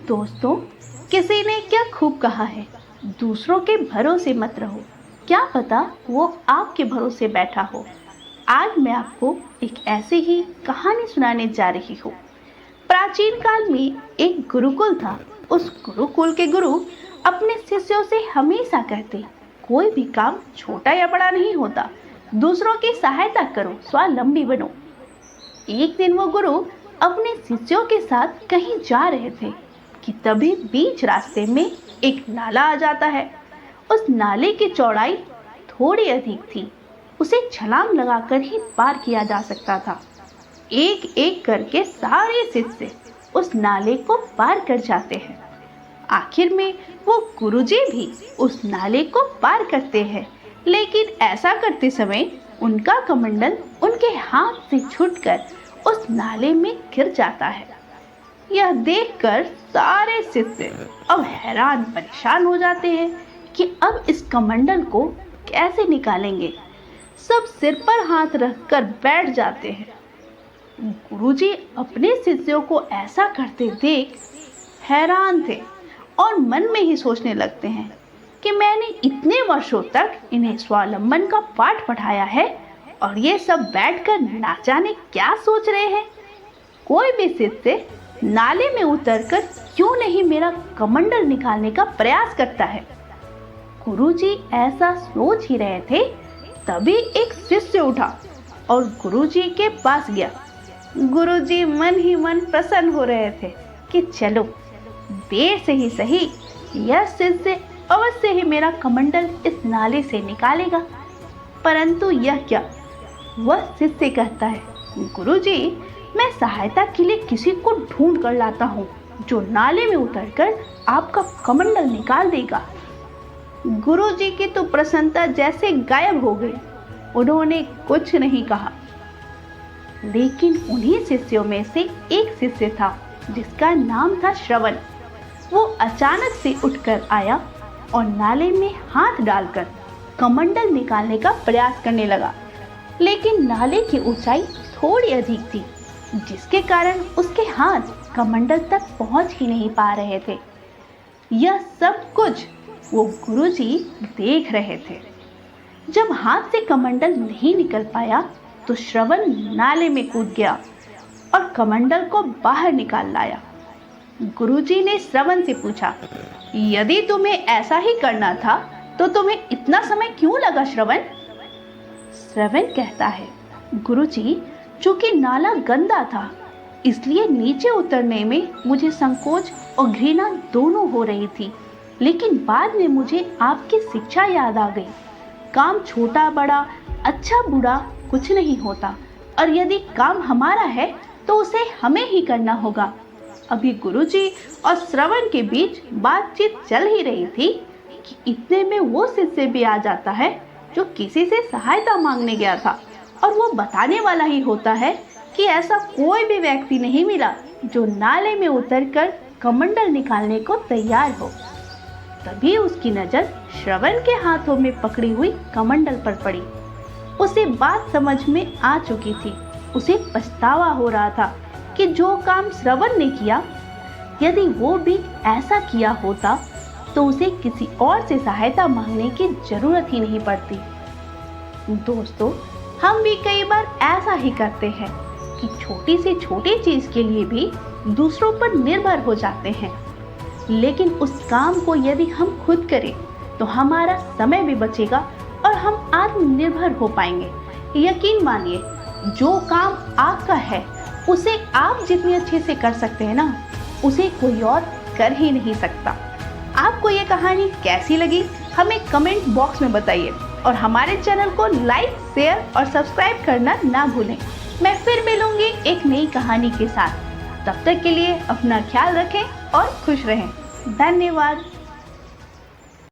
दोस्तों, किसी ने क्या खूब कहा है, दूसरों के भरोसे मत रहो, क्या पता वो आपके भरोसे बैठा हो। आज मैं आपको एक ऐसी ही कहानी सुनाने जा रही हूँ। प्राचीन काल में एक गुरुकुल था। उस गुरुकुल के गुरु अपने शिष्यों से हमेशा कहते, कोई भी काम छोटा या बड़ा नहीं होता, दूसरों की सहायता करो, स्वावलंबी बनो। एक दिन वो गुरु अपने शिष्यों के साथ कहीं जा रहे थे कि तभी बीच रास्ते में एक नाला आ जाता है। उस नाले की चौड़ाई थोड़ी अधिक थी, उसे छलांग लगाकर ही पार किया जा सकता था। एक एक करके सारे शिष्य उस नाले को पार कर जाते हैं। आखिर में वो गुरुजी भी उस नाले को पार करते हैं, लेकिन ऐसा करते समय उनका कमंडल उनके हाथ से छूटकर उस नाले में गिर जाता है। यह देखकर सारे शिष्य अब हैरान परेशान हो जाते हैं कि अब इस कमंडल को कैसे निकालेंगे। सब सिर पर हाथ रखकर बैठ जाते हैं। गुरुजी अपने शिष्यों को ऐसा करते देख हैरान थे और मन में ही सोचने लगते हैं कि मैंने इतने वर्षों तक इन्हें स्वावलंबन का पाठ पढ़ाया है और ये सब बैठकर ना जाने क्या सोच रहे हैं। कोई भी शिष्य नाले में उतरकर क्यों नहीं मेरा कमंडल निकालने का प्रयास करता है। गुरुजी ऐसा सोच ही रहे थे, तभी एक शिष्य उठा और गुरुजी के पास गया। गुरुजी मन ही मन प्रसन्न हो रहे थे कि चलो देर से ही सही, यह शिष्य अवश्य ही मेरा कमंडल इस नाले से निकालेगा। परंतु यह क्या, वह शिष्य कहता है, गुरुजी मैं सहायता के लिए किसी को ढूंढ कर लाता हूँ जो नाले में उतरकर आपका कमंडल निकाल देगा। गुरुजी की तो प्रसन्नता जैसे गायब हो गई। उन्होंने कुछ नहीं कहा। लेकिन उन्हीं शिष्यों में से एक शिष्य था जिसका नाम था श्रवण। वो अचानक से उठकर आया और नाले में हाथ डालकर कमंडल निकालने का प्रयास करने लगा। लेकिन नाले की ऊंचाई थोड़ी अधिक थी, जिसके कारण उसके हाथ कमंडल तक पहुंच ही नहीं पा रहे थे। यह सब कुछ वो गुरुजी देख रहे थे। जब हाथ से कमंडल नहीं निकल पाया तो श्रवण नाले में कूद गया और कमंडल को बाहर निकाल लाया। गुरुजी ने श्रवण से पूछा, यदि तुम्हें ऐसा ही करना था तो तुम्हें इतना समय क्यों लगा श्रवण? श्रवण कहता है, गुरुजी चूंकि नाला गंदा था इसलिए नीचे उतरने में मुझे संकोच और घृणा दोनों हो रही थी। लेकिन बाद में मुझे आपकी शिक्षा याद आ गई, काम छोटा बड़ा अच्छा बुरा कुछ नहीं होता, और यदि काम हमारा है तो उसे हमें ही करना होगा। अभी गुरुजी और श्रवण के बीच बातचीत चल ही रही थी कि इतने में वो शिष्य भी आ जाता है जो किसी से सहायता मांगने गया था, और वो बताने वाला ही होता है कि ऐसा कोई भी व्यक्ति नहीं मिला जो नाले में उतरकर कमंडल निकालने को तैयार हो। तभी उसकी नजर श्रवण के हाथों में पकड़ी हुई कमंडल पर पड़ी। उसे बात समझ में आ चुकी थी। उसे पछतावा हो रहा था कि जो काम श्रवण ने किया, यदि वो भी ऐसा किया होता तो उसे किसी और से सहायता मांगने की जरूरत ही नहीं पड़ती। दोस्तों, हम भी कई बार ऐसा ही करते हैं कि छोटी से छोटी चीज के लिए भी दूसरों पर निर्भर हो जाते हैं। लेकिन उस काम को यदि हम खुद करें तो हमारा समय भी बचेगा और हम आत्मनिर्भर हो पाएंगे। यकीन मानिए, जो काम आपका है उसे आप जितनी अच्छे से कर सकते हैं ना, उसे कोई और कर ही नहीं सकता। आपको ये कहानी कैसी लगी हमें कमेंट बॉक्स में बताइए, और हमारे चैनल को लाइक शेयर और सब्सक्राइब करना ना भूलें। मैं फिर मिलूंगी एक नई कहानी के साथ। तब तक के लिए अपना ख्याल रखें और खुश रहें। धन्यवाद।